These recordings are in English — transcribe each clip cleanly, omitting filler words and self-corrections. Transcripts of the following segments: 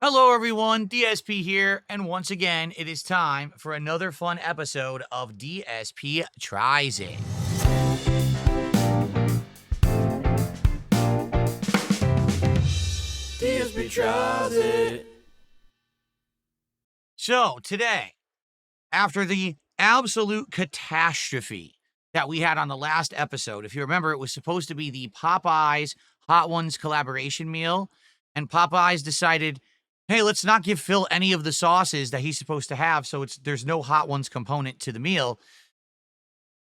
Hello, everyone. DSP here. And once again, it is time for another fun episode of DSP Tries It. DSP tries it. So, today, after the absolute catastrophe that we had on the last episode, if you remember, it was supposed to be the Popeyes Hot Ones collaboration meal. And Popeyes decided, hey, let's not give Phil any of the sauces that he's supposed to have, so there's no Hot Ones component to the meal.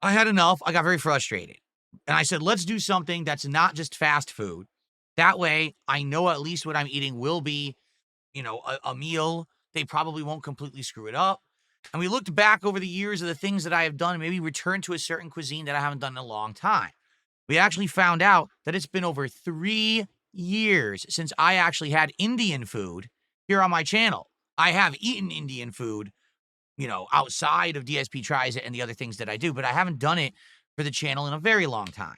I had enough. I got very frustrated. And I said, let's do something that's not just fast food. That way, I know at least what I'm eating will be, a meal. They probably won't completely screw it up. And we looked back over the years of the things that I have done and maybe returned to a certain cuisine that I haven't done in a long time. We actually found out that it's been over 3 years since I actually had Indian food here on my channel. I have eaten Indian food, outside of DSP Tries It and the other things that I do, but I haven't done it for the channel in a very long time.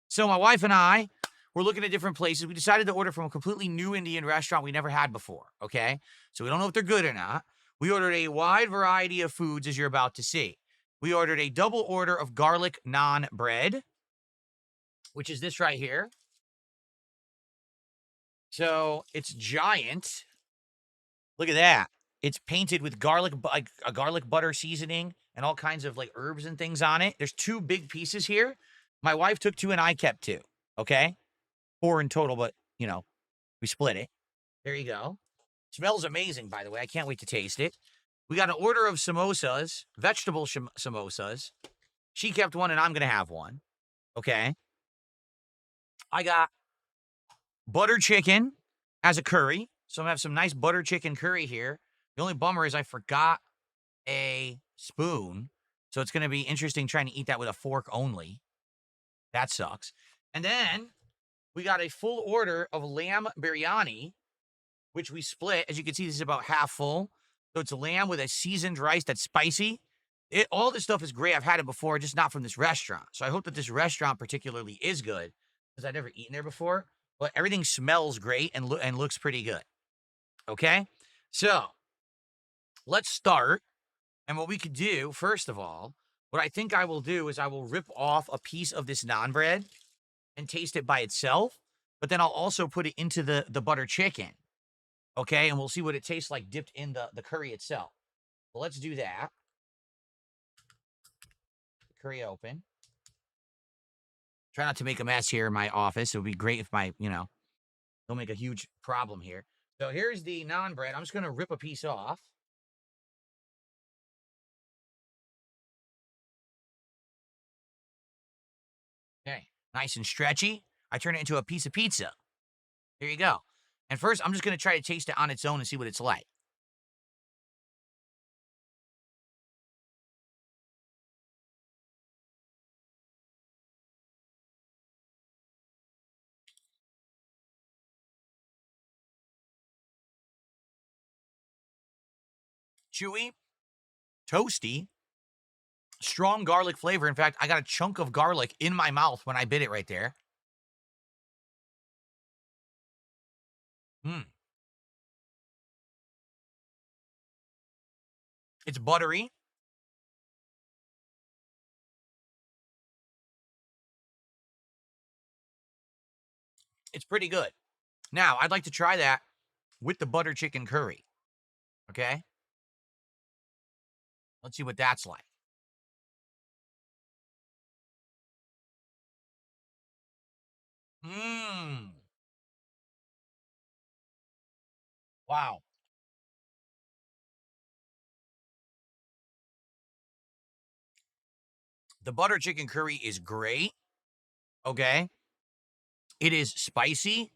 So my wife and I were looking at different places. We decided to order from a completely new Indian restaurant we never had before, okay? So we don't know if they're good or not. We ordered a wide variety of foods, as you're about to see. We ordered a double order of garlic naan bread, which is this right here. So it's giant. Look at that. It's painted with like a garlic butter seasoning and all kinds of like herbs and things on it. There's 2 big pieces here. My wife took 2 and I kept 2. Okay. 4 in total, but we split it. There you go. Smells amazing, by the way. I can't wait to taste it. We got an order of samosas, vegetable samosas. She kept 1 and I'm going to have 1. Okay. I got butter chicken as a curry. So I'm going to have some nice butter chicken curry here. The only bummer is I forgot a spoon. So it's going to be interesting trying to eat that with a fork only. That sucks. And then we got a full order of lamb biryani, which we split. As you can see, this is about half full. So it's lamb with a seasoned rice that's spicy. All this stuff is great. I've had it before, just not from this restaurant. So I hope that this restaurant particularly is good because I've never eaten there before. But everything smells great and looks pretty good. Okay? So let's start. And what we could do, first of all, what I think I will do is I will rip off a piece of this naan bread and taste it by itself. But then I'll also put it into the butter chicken. Okay? And we'll see what it tastes like dipped in the curry itself. Well, let's do that. Curry open. Try not to make a mess here in my office. It would be great if don't make a huge problem here. So here's the naan bread. I'm just going to rip a piece off. Okay, nice and stretchy. I turn it into a piece of pizza. There you go. And first, I'm just going to try to taste it on its own and see what it's like. Chewy, toasty, strong garlic flavor. In fact, I got a chunk of garlic in my mouth when I bit it right there. It's buttery. It's pretty good. Now, I'd like to try that with the butter chicken curry. Okay? Let's see what that's like. Wow. The butter chicken curry is great. Okay? It is spicy,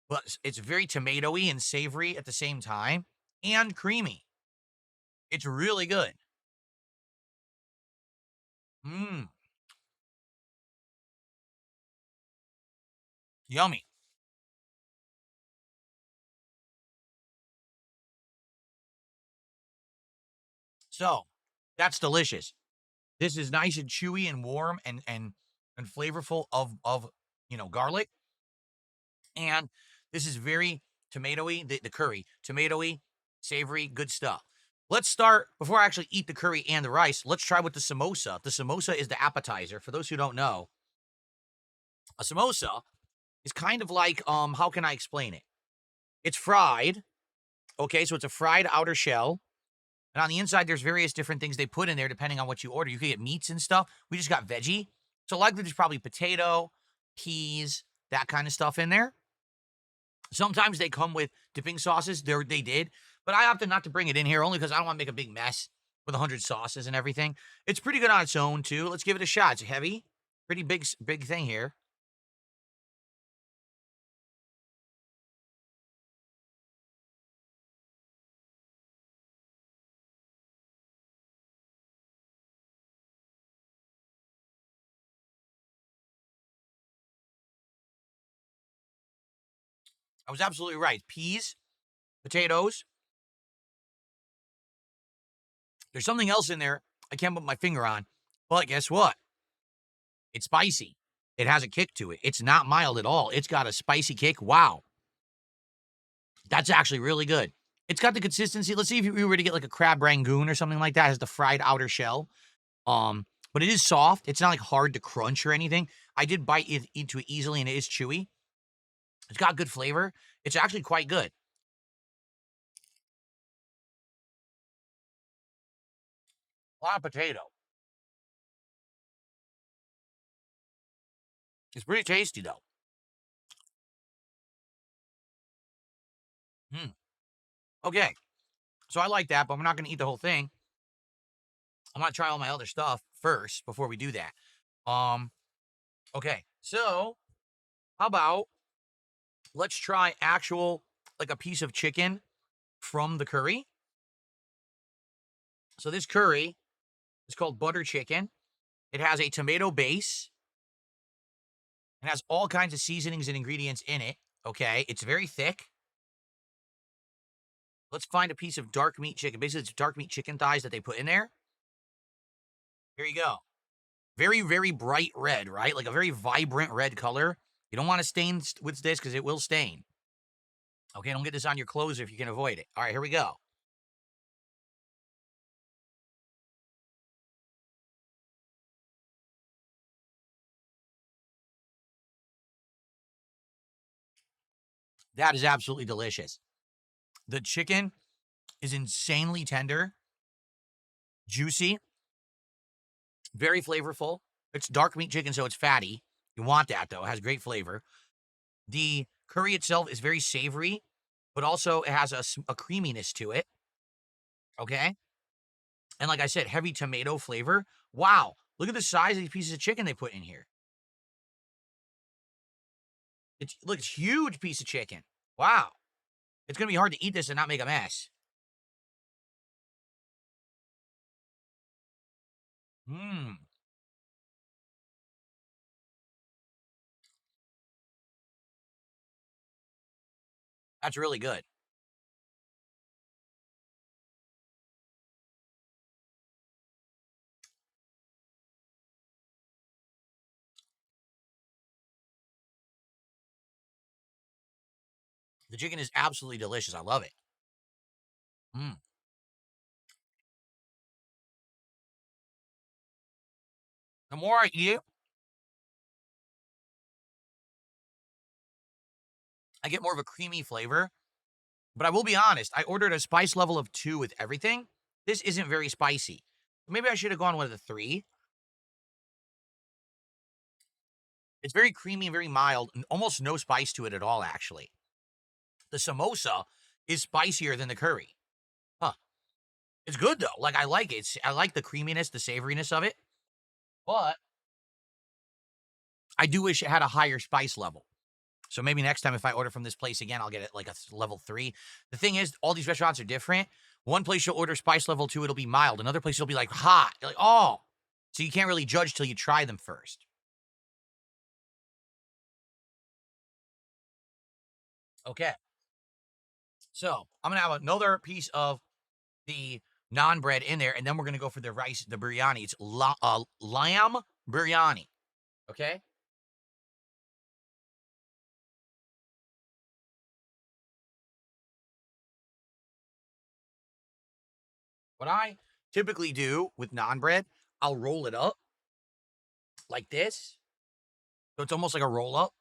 but it's very tomatoey and savory at the same time and creamy. It's really good. Yummy. So, that's delicious. This is nice and chewy and warm and flavorful of garlic. And this is very tomatoey, the curry, tomatoey, savory, good stuff. Let's start, before I actually eat the curry and the rice, let's try with the samosa. The samosa is the appetizer. For those who don't know, a samosa is kind of like, how can I explain it? It's fried, okay? So it's a fried outer shell. And on the inside, there's various different things they put in there depending on what you order. You could get meats and stuff. We just got veggie. So likely there's probably potato, peas, that kind of stuff in there. Sometimes they come with dipping sauces. They did. But I opted not to bring it in here only because I don't want to make a big mess with 100 sauces and everything. It's pretty good on its own, too. Let's give it a shot. It's heavy. Pretty big thing here. I was absolutely right. Peas, potatoes. There's something else in there I can't put my finger on. But guess what? It's spicy. It has a kick to it. It's not mild at all. It's got a spicy kick. Wow. That's actually really good. It's got the consistency. Let's see if we were to get like a crab rangoon or something like that. It has the fried outer shell. But it is soft. It's not like hard to crunch or anything. I did bite into it easily and it is chewy. It's got good flavor. It's actually quite good. A lot of potato. It's pretty tasty though. Okay. So I like that, but we're not going to eat the whole thing. I'm going to try all my other stuff first before we do that. Okay. So how about let's try actual, like a piece of chicken from the curry. So this curry is called butter chicken. It has a tomato base. It has all kinds of seasonings and ingredients in it. Okay. It's very thick. Let's find a piece of dark meat chicken. Basically, it's dark meat chicken thighs that they put in there. Here you go. Very, very bright red, right? Like a very vibrant red color. You don't want to stain with this because it will stain. Okay, don't get this on your clothes if you can avoid it. All right, here we go. That is absolutely delicious. The chicken is insanely tender, juicy, very flavorful. It's dark meat chicken, so it's fatty. You want that, though. It has great flavor. The curry itself is very savory, but also it has a creaminess to it. Okay? And like I said, heavy tomato flavor. Wow. Look at the size of these pieces of chicken they put in here. It's huge piece of chicken. Wow. It's going to be hard to eat this and not make a mess. Mmm. That's really good. The chicken is absolutely delicious. I love it. Mm. The more I eat it, I get more of a creamy flavor. But I will be honest, I ordered a spice level of 2 with everything. This isn't very spicy. Maybe I should have gone with a 3. It's very creamy, very mild, and almost no spice to it at all, actually. The samosa is spicier than the curry. Huh. It's good, though. Like, I like it. I like the creaminess, the savoriness of it. But I do wish it had a higher spice level. So maybe next time if I order from this place again, I'll get it like a level 3. The thing is, all these restaurants are different. One place you'll order spice level 2, it'll be mild. Another place it'll be like hot. You're like, oh. So you can't really judge till you try them first. Okay. So I'm gonna have another piece of the naan bread in there, and then we're gonna go for the rice, the biryani. It's lamb biryani. Okay. What I typically do with naan bread, I'll roll it up like this. So it's almost like a roll up.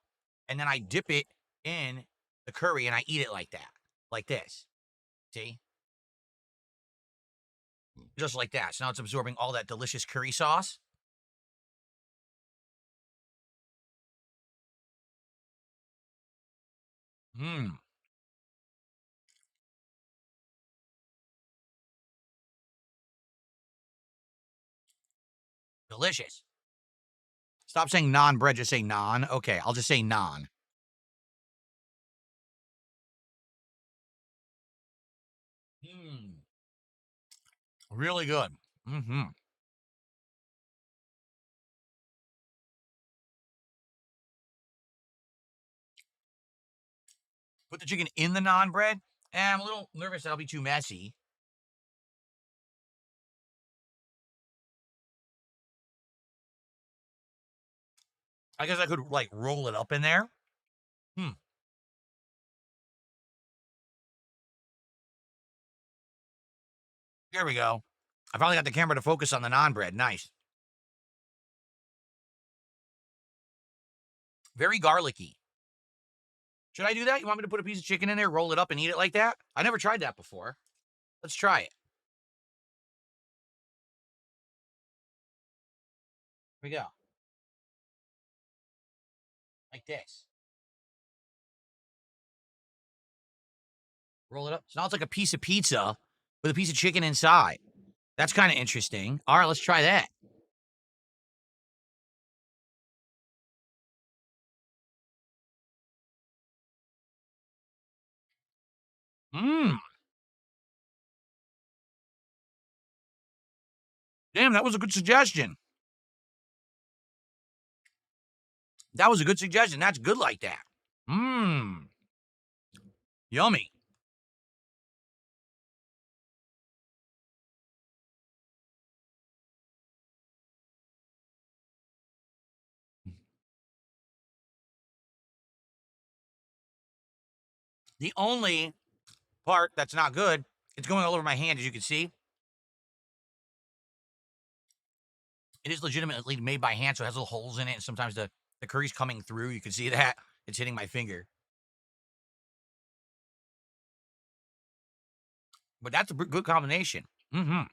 And then I dip it in the curry and I eat it like that. Like this. See? Just like that. So now it's absorbing all that delicious curry sauce. Mmm. Delicious. Stop saying naan bread, just say naan. Okay, I'll just say naan. Mmm. Really good. Mm-hmm. Put the chicken in the naan bread. I'm a little nervous that'll be too messy. I guess I could like roll it up in there. Hmm. There we go. I finally got the camera to focus on the naan bread. Nice. Very garlicky. Should I do that? You want me to put a piece of chicken in there, roll it up, and eat it like that? I never tried that before. Let's try it. Here we go. Like this. Roll it up. So now it's like a piece of pizza with a piece of chicken inside. That's kind of interesting. All right, let's try that. Mmm. Damn, that was a good suggestion. That was a good suggestion. That's good like that. Mmm. Yummy. The only part that's not good, it's going all over my hand, as you can see. It is legitimately made by hand, so it has little holes in it, and sometimes the curry's coming through. You can see that. It's hitting my finger. But that's a good combination. Mm-hmm.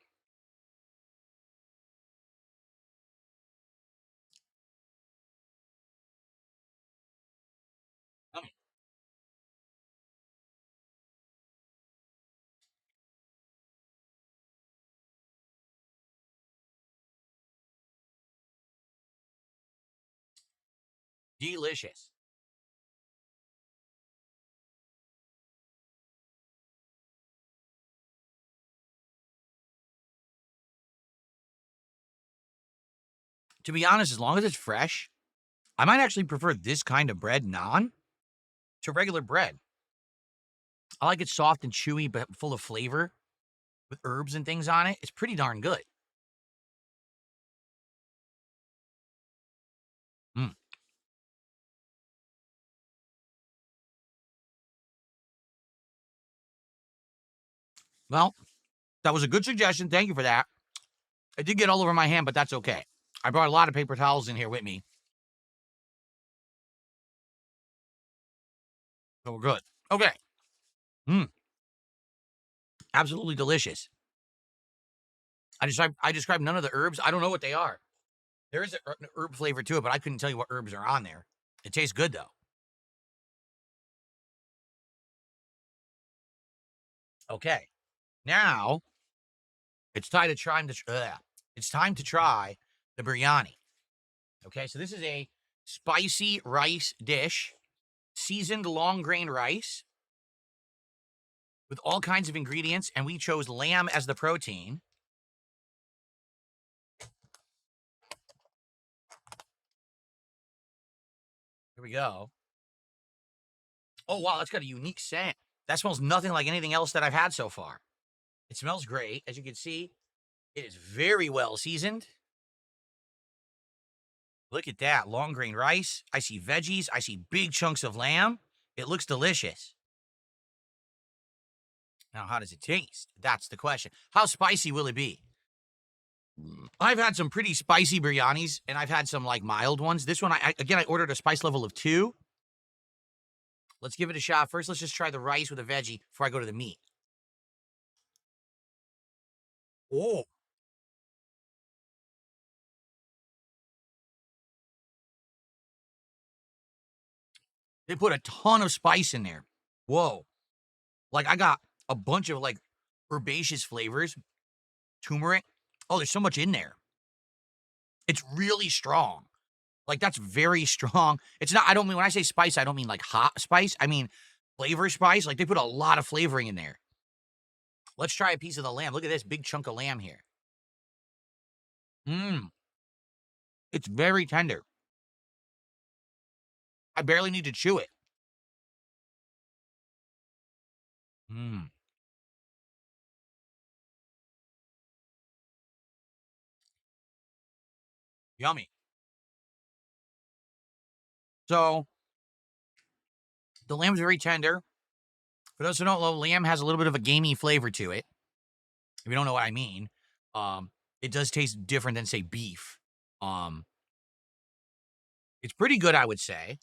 Delicious. To be honest, as long as it's fresh, I might actually prefer this kind of bread, naan, to regular bread. I like it soft and chewy, but full of flavor with herbs and things on it. It's pretty darn good. Mm. Well, that was a good suggestion. Thank you for that. It did get all over my hand, but that's okay. I brought a lot of paper towels in here with me, so we're good. Okay. Mm. Absolutely delicious. I described none of the herbs. I don't know what they are. There is an herb flavor to it, but I couldn't tell you what herbs are on there. It tastes good though. Okay. Now it's time to try it's time to try the biryani. Okay, so this is a spicy rice dish, seasoned long grain rice with all kinds of ingredients, and we chose lamb as the protein. Here we go. Oh wow, that's got a unique scent. That smells nothing like anything else that I've had so far. It smells great. As you can see, it is very well seasoned. Look at that. Long grain rice. I see veggies. I see big chunks of lamb. It looks delicious. Now, how does it taste? That's the question. How spicy will it be? I've had some pretty spicy biryanis, and I've had some like mild ones. This one, again, I ordered a spice level of 2. Let's give it a shot. First, let's just try the rice with a veggie before I go to the meat. Oh, they put a ton of spice in there. Whoa. Like, I got a bunch of like herbaceous flavors, turmeric. Oh, there's so much in there. It's really strong. Like, that's very strong. It's not, I don't mean, when I say spice, I don't mean like hot spice. I mean flavor spice. Like, they put a lot of flavoring in there. Let's try a piece of the lamb. Look at this big chunk of lamb here. Mmm. It's very tender. I barely need to chew it. Mmm. Yummy. So, the lamb's very tender. For those who don't know, lamb has a little bit of a gamey flavor to it. If you don't know what I mean, it does taste different than, say, beef. Um, it's pretty good, I would say.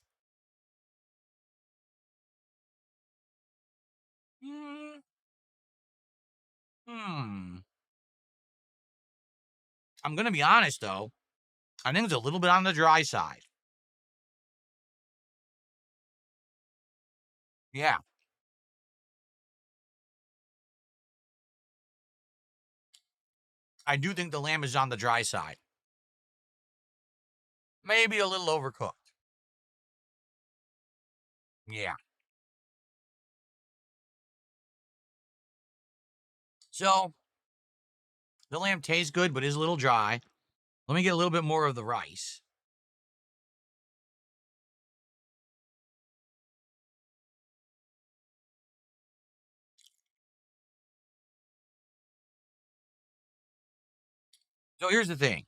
Mm, hmm. I'm gonna be honest though. I think it's a little bit on the dry side. Yeah, I do think the lamb is on the dry side. Maybe a little overcooked. Yeah. So the lamb tastes good, but is a little dry. Let me get a little bit more of the rice. So here's the thing.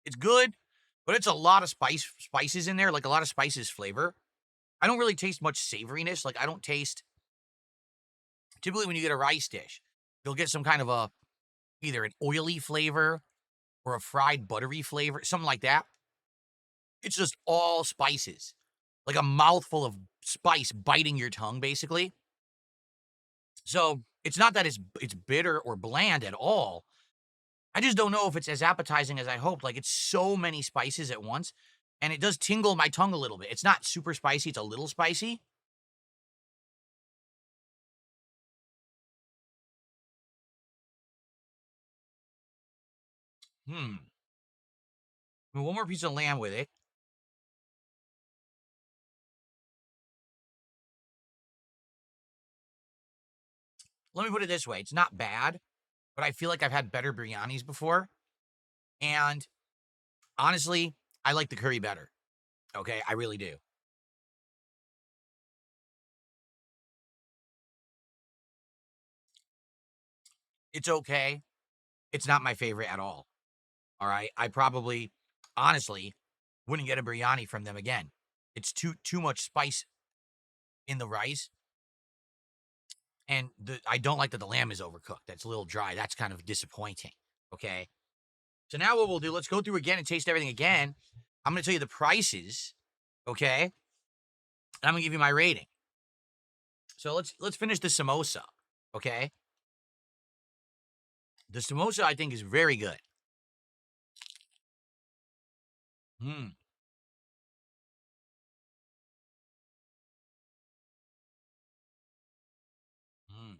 It's good, but it's a lot of spices in there, like a lot of spices flavor. I don't really taste much savoriness. Like, I don't taste, typically when you get a rice dish, you'll get some kind of a, either an oily flavor or a fried buttery flavor, something like that. It's just all spices, like a mouthful of spice biting your tongue, basically. So it's not that it's bitter or bland at all. I just don't know if it's as appetizing as I hoped. Like, it's so many spices at once, and it does tingle my tongue a little bit. It's not super spicy, it's a little spicy. Hmm. One more piece of lamb with it. Let me put it this way. It's not bad, but I feel like I've had better biryanis before. And honestly, I like the curry better. Okay, I really do. It's okay. It's not my favorite at all. All right. I probably, honestly, wouldn't get a biryani from them again. It's too much spice in the rice, and I don't like that the lamb is overcooked. That's a little dry. That's kind of disappointing. Okay. So now what we'll do? Let's go through again and taste everything again. I'm going to tell you the prices. Okay. And I'm going to give you my rating. So let's finish the samosa. Okay. The samosa I think is very good. Hmm. Mm.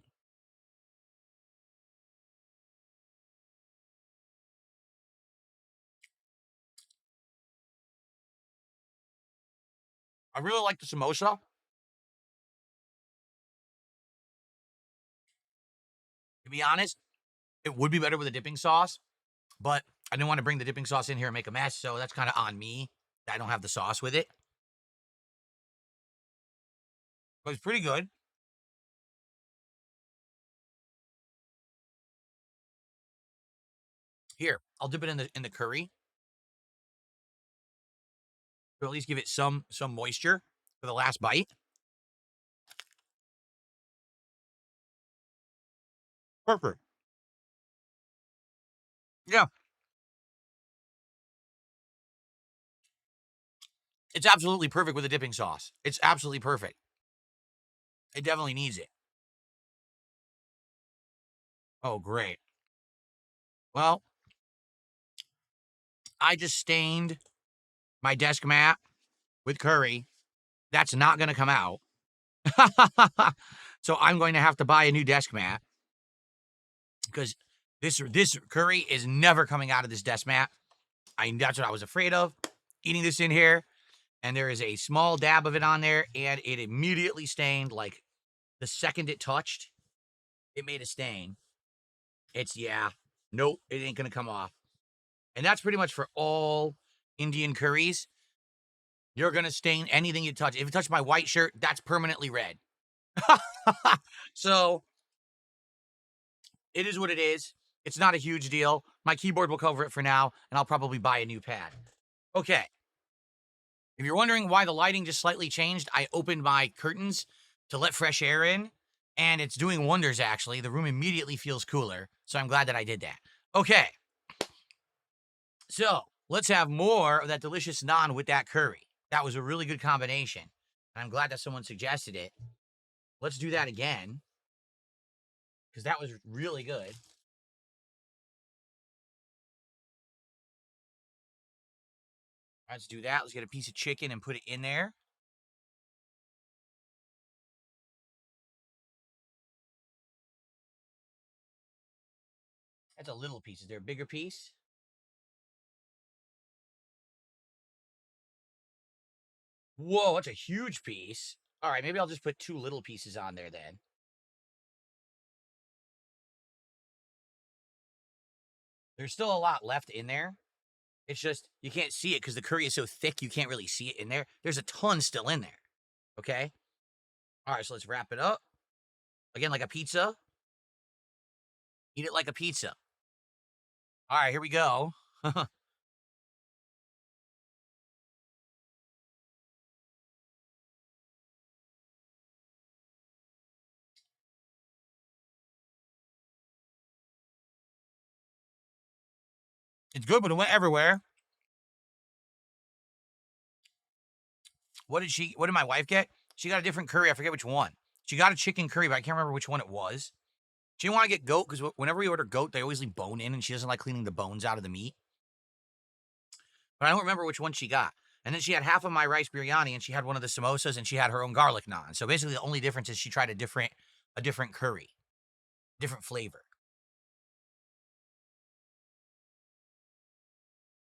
I really like the samosa. To be honest, it would be better with a dipping sauce, but I didn't want to bring the dipping sauce in here and make a mess, so that's kind of on me. I don't have the sauce with it, but it's pretty good. Here, I'll dip it in the curry to at least give it some moisture for the last bite. Perfect. Yeah. It's absolutely perfect with a dipping sauce. It's absolutely perfect. It definitely needs it. Oh, great. Well, I just stained my desk mat with curry. That's not going to come out. So I'm going to have to buy a new desk mat because this curry is never coming out of this desk mat. That's what I was afraid of. Eating this in here, and there is a small dab of it on there, and it immediately stained. Like the second it touched, it made a stain. Nope, it ain't gonna come off. And that's pretty much for all Indian curries. You're gonna stain anything you touch. If you touch my white shirt, that's permanently red. So it is what it is. It's not a huge deal. My keyboard will cover it for now, and I'll probably buy a new pad. Okay. If you're wondering why the lighting just slightly changed, I opened my curtains to let fresh air in, and it's doing wonders, actually. The room immediately feels cooler, so I'm glad that I did that. Okay. So let's have more of that delicious naan with that curry. That was a really good combination, and I'm glad that someone suggested it. Let's do that again, because that was really good. Let's do that. Let's get a piece of chicken and put it in there. That's a little piece. Is there a bigger piece? Whoa, that's a huge piece. All right, maybe I'll just put 2 little pieces on there then. There's still a lot left in there. It's just, you can't see it because the curry is so thick, you can't really see it in there. There's a ton still in there. Okay? All right, so let's wrap it up. Again, like a pizza. Eat it like a pizza. All right, here we go. It's good, but it went everywhere. What did my wife get? She got a different curry. I forget which one. She got a chicken curry, but I can't remember which one it was. She didn't want to get goat because whenever we order goat, they always leave bone in, and she doesn't like cleaning the bones out of the meat. But I don't remember which one she got. And then she had half of my rice biryani, and she had one of the samosas, and she had her own garlic naan. So basically, the only difference is she tried a different curry, different flavor.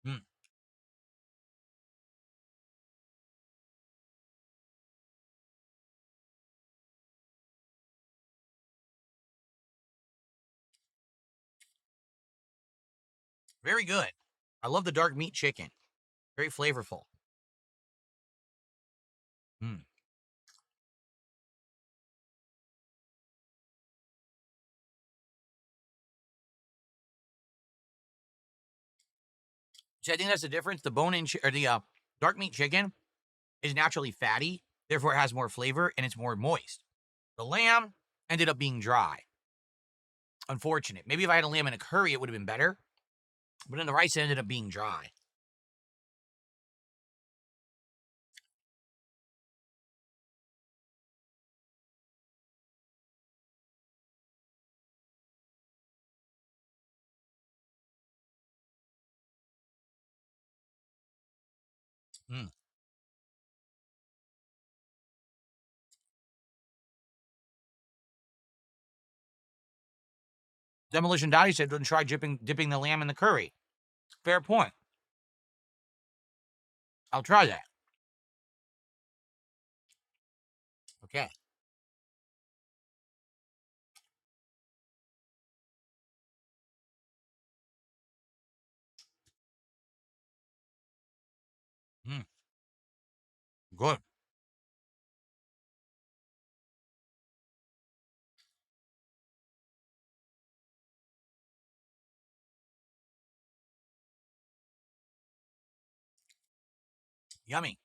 Mm, very good. I love the dark meat chicken. Very flavorful. Mm. So I think that's the difference. The bone-in or the dark meat chicken is naturally fatty, therefore it has more flavor and it's more moist. The lamb ended up being dry. Unfortunate. Maybe if I had a lamb in a curry, it would have been better. But in the rice, it ended up being dry. Mm. Demolition Daddy said, "Don't try dipping the lamb in the curry." Fair point. I'll try that. Okay. Mm. Good. Yummy.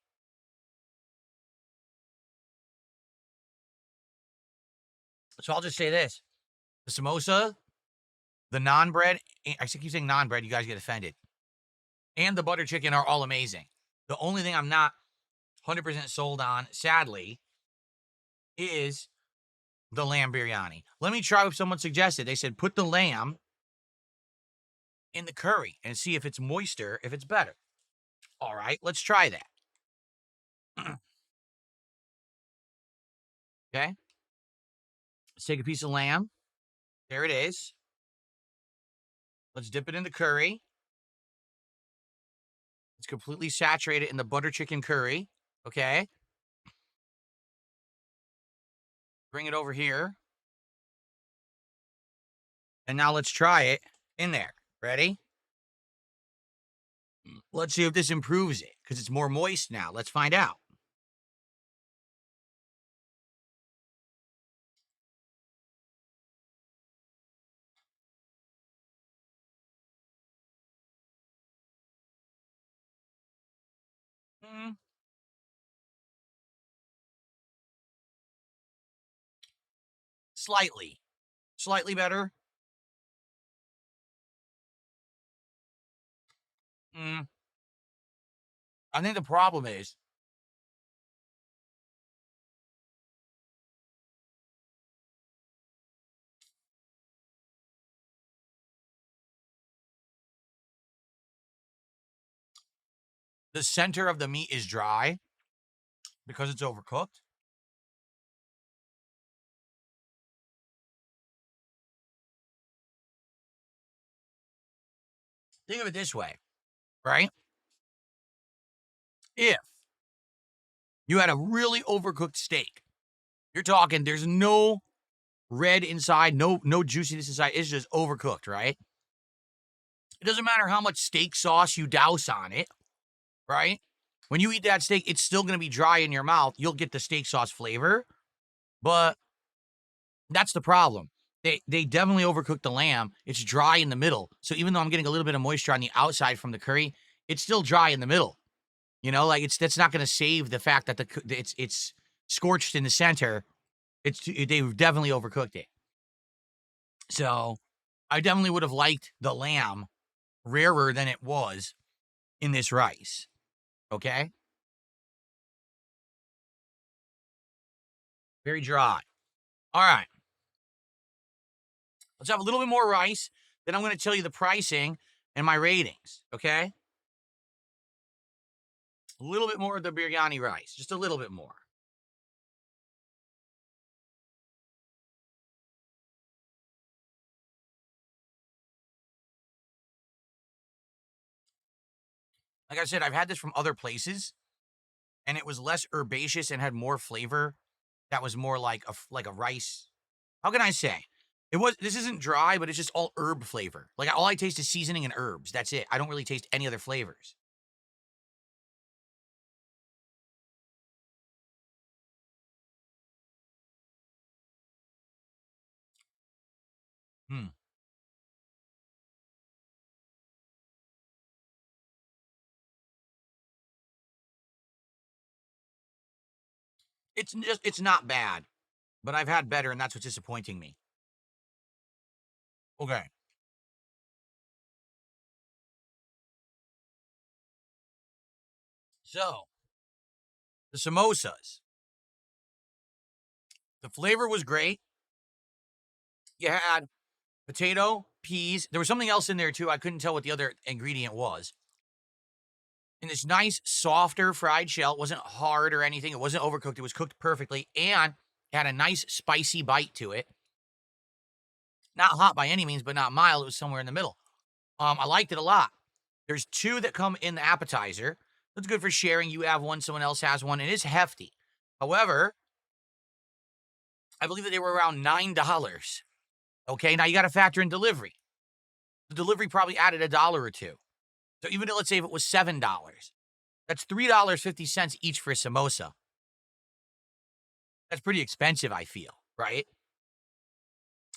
So I'll just say this: the samosa The naan bread, I keep saying naan bread, you guys get offended. And the butter chicken are all amazing. The only thing I'm not 100% sold on, sadly, is the lamb biryani. Let me try what someone suggested. They said put the lamb in the curry and see if it's moister, if it's better. All right, let's try that. Okay. Let's take a piece of lamb. There it is. Let's dip it in the curry. Let's completely saturate it in the butter chicken curry. Okay. Bring it over here. And now let's try it in there. Ready? Let's see if this improves it because it's more moist now. Let's find out. Mm, slightly. Slightly better. Mm, I think the problem is the center of the meat is dry because it's overcooked. Think of it this way, right? If you had a really overcooked steak, you're talking there's no red inside, no juiciness inside. It's just overcooked, right? It doesn't matter how much steak sauce you douse on it, right? When you eat that steak, it's still going to be dry in your mouth. You'll get the steak sauce flavor, but that's the problem. They definitely overcooked the lamb. It's dry in the middle. So even though I'm getting a little bit of moisture on the outside from the curry, it's still dry in the middle. You know, like that's not going to save the fact that it's scorched in the center. They've definitely overcooked it. So I definitely would have liked the lamb rarer than it was in this rice. Okay? Very dry. All right. Let's have a little bit more rice. Then I'm going to tell you the pricing and my ratings. Okay? A little bit more of the biryani rice. Just a little bit more. Like I said, I've had this from other places, and it was less herbaceous and had more flavor. That was more like a rice. How can I say? This isn't dry, but it's just all herb flavor. Like all I taste is seasoning and herbs. That's it. I don't really taste any other flavors. Hmm. It's not bad, but I've had better, and that's what's disappointing me. Okay. So the samosas. The flavor was great. You had potato, peas. There was something else in there too. I couldn't tell what the other ingredient was. And this nice, softer fried shell. It wasn't hard or anything. It wasn't overcooked. It was cooked perfectly and it had a nice, spicy bite to it. Not hot by any means, but not mild. It was somewhere in the middle. I liked it a lot. There's two that come in the appetizer. That's good for sharing. You have one, someone else has one. It is hefty. However, I believe that they were around $9. Okay, now you got to factor in delivery. The delivery probably added $1 or two. So even let's say if it was $7, that's $3.50 each for a samosa. That's pretty expensive, I feel, right?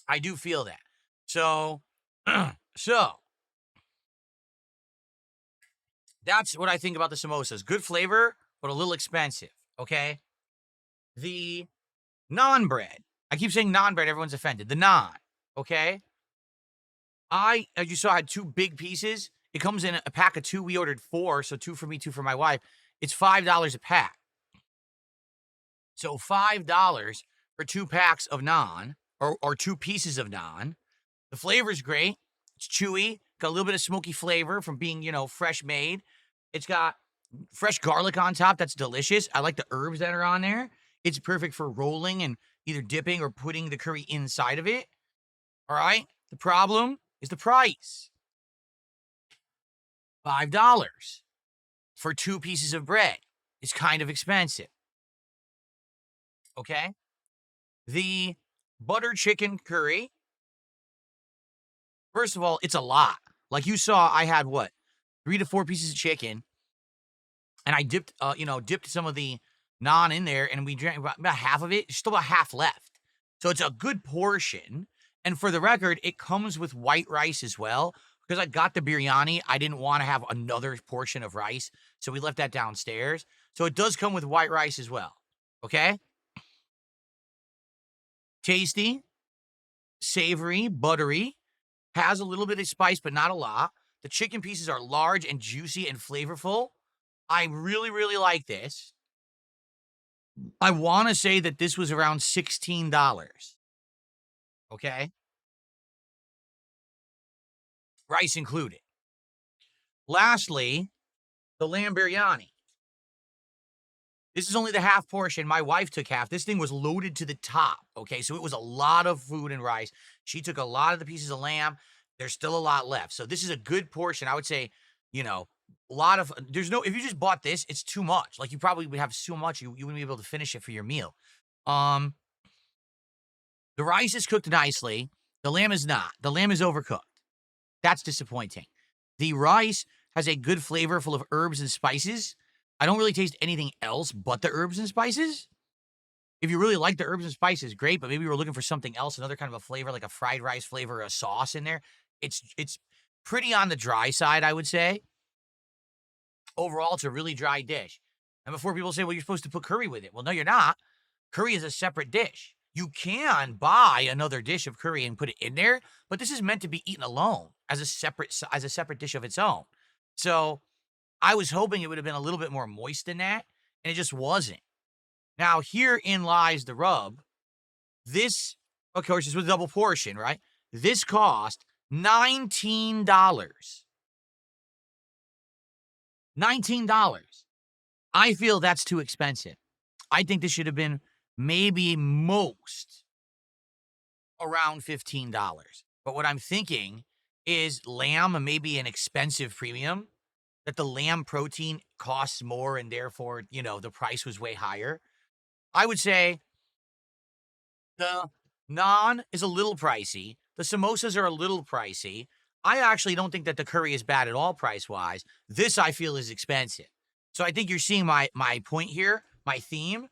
I do feel that. So, so that's what I think about the samosas. Good flavor, but a little expensive. Okay. The naan bread. I keep saying naan bread. Everyone's offended. The naan. Okay. as you saw, I had 2 big pieces. It comes in a pack of 2. We ordered 4, so 2 for me, 2 for my wife. It's $5 a pack. So $5 for 2 packs of naan or 2 pieces of naan. The flavor's great. It's chewy, got a little bit of smoky flavor from being, fresh made. It's got fresh garlic on top. That's delicious. I like the herbs that are on there. It's perfect for rolling and either dipping or putting the curry inside of it. All right. The problem is the price. $5 for 2 pieces of bread is kind of expensive. Okay. The butter chicken curry, first of all, it's a lot. Like you saw, I had what? 3 to 4 pieces of chicken, and I dipped some of the naan in there, and we drank about half of it. There's still about half left. So it's a good portion. And for the record, it comes with white rice as well. Because I got the biryani, I didn't want to have another portion of rice. So we left that downstairs. So it does come with white rice as well. Okay? Tasty, savory, buttery, has a little bit of spice, but not a lot. The chicken pieces are large and juicy and flavorful. I really, really like this. I want to say that this was around $16. Okay? Rice included. Lastly, the lamb biryani. This is only the half portion. My wife took half. This thing was loaded to the top. Okay, so it was a lot of food and rice. She took a lot of the pieces of lamb. There's still a lot left. So this is a good portion. I would say, a lot of, if you just bought this, it's too much. Like you probably would have so much, you wouldn't be able to finish it for your meal. The rice is cooked nicely. The lamb is not. The lamb is overcooked. That's disappointing. The rice has a good flavor full of herbs and spices. I don't really taste anything else but the herbs and spices. If you really like the herbs and spices, great, but maybe you were looking for something else, another kind of a flavor, like a fried rice flavor, a sauce in there. It's pretty on the dry side, I would say. Overall, it's a really dry dish. And before people say, well, you're supposed to put curry with it. Well, no, you're not. Curry is a separate dish. You can buy another dish of curry and put it in there, but this is meant to be eaten alone as a separate dish of its own. So I was hoping it would have been a little bit more moist than that, and it just wasn't. Now, herein lies the rub. This, of course, this was a double portion, right? This cost $19. $19. I feel that's too expensive. I think this should have been maybe most around $15. But what I'm thinking is lamb may be an expensive premium, that the lamb protein costs more and therefore, the price was way higher. I would say the naan is a little pricey. The samosas are a little pricey. I actually don't think that the curry is bad at all price-wise. This, I feel, is expensive. So I think you're seeing my point here, my theme.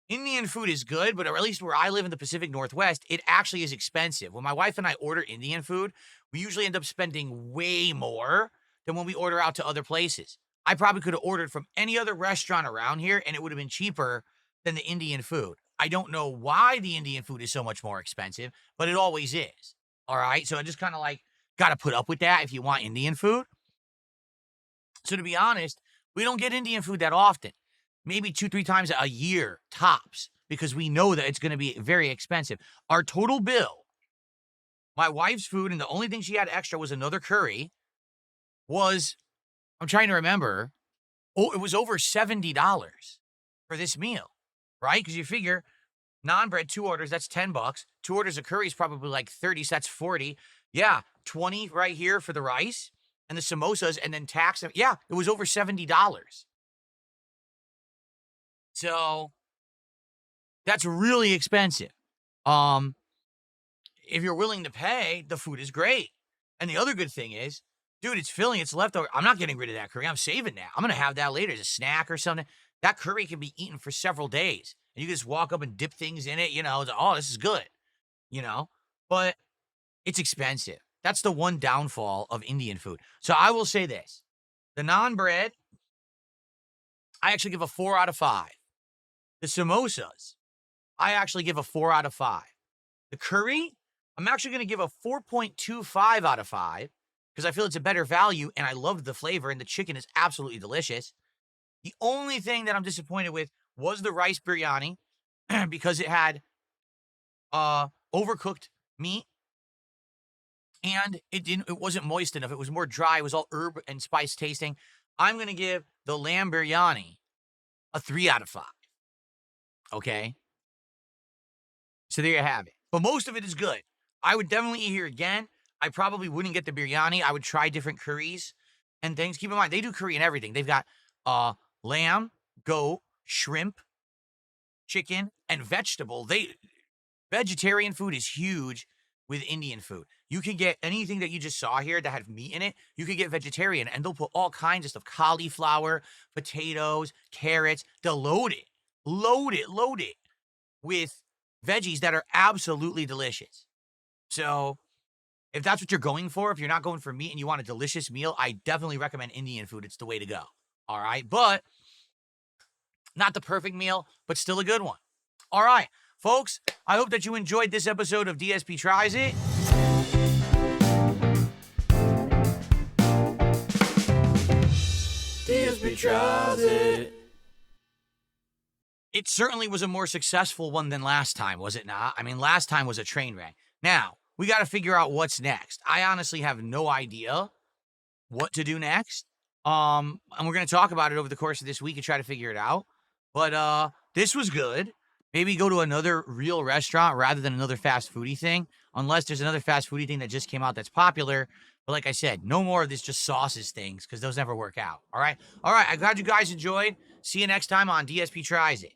Indian food is good, but at least where I live in the Pacific Northwest, it actually is expensive. When my wife and I order Indian food, we usually end up spending way more than when we order out to other places. I probably could have ordered from any other restaurant around here, and it would have been cheaper than the Indian food. I don't know why the Indian food is so much more expensive, but it always is. All right. So I just kind of got to put up with that if you want Indian food. So to be honest, we don't get Indian food that often. Maybe 2-3 times a year tops, because we know that it's going to be very expensive. Our total bill, my wife's food, and the only thing she had extra was another curry, was, I'm trying to remember, it was over $70 for this meal, right? Because you figure naan bread, 2 orders, that's $10. 2 orders of curry is probably like 30, so that's 40. Yeah, 20 right here for the rice and the samosas, and then tax. Yeah, it was over $70. So that's really expensive. If you're willing to pay, the food is great. And the other good thing is, dude, it's filling, it's leftover. I'm not getting rid of that curry. I'm saving that. I'm going to have that later as a snack or something. That curry can be eaten for several days. And you can just walk up and dip things in it, oh, this is good, But it's expensive. That's the one downfall of Indian food. So I will say this. The naan bread, I actually give a 4 out of 5. The samosas, I actually give a 4 out of 5. The curry, I'm actually going to give a 4.25 out of 5 because I feel it's a better value and I loved the flavor and the chicken is absolutely delicious. The only thing that I'm disappointed with was the rice biryani because it had overcooked meat and it wasn't moist enough. It was more dry. It was all herb and spice tasting. I'm going to give the lamb biryani a 3 out of 5. Okay? So there you have it. But most of it is good. I would definitely eat here again. I probably wouldn't get the biryani. I would try different curries and things. Keep in mind, they do curry and everything. They've got lamb, goat, shrimp, chicken, and vegetable. Vegetarian food is huge with Indian food. You can get anything that you just saw here that had meat in it. You can get vegetarian, and they'll put all kinds of stuff: cauliflower, potatoes, carrots. They'll load it with veggies that are absolutely delicious. So if that's what you're going for, if you're not going for meat and you want a delicious meal, I definitely recommend Indian food. It's the way to go. All right. But not the perfect meal, but still a good one. All right, folks, I hope that you enjoyed this episode of DSP Tries It. DSP tries it. It certainly was a more successful one than last time, was it not? I mean, last time was a train wreck. Now, we got to figure out what's next. I honestly have no idea what to do next. And we're going to talk about it over the course of this week and try to figure it out. But this was good. Maybe go to another real restaurant rather than another fast foodie thing, unless there's another fast foodie thing that just came out that's popular. But like I said, no more of this just sauces things because those never work out. All right. I'm glad you guys enjoyed. See you next time on DSP Tries It.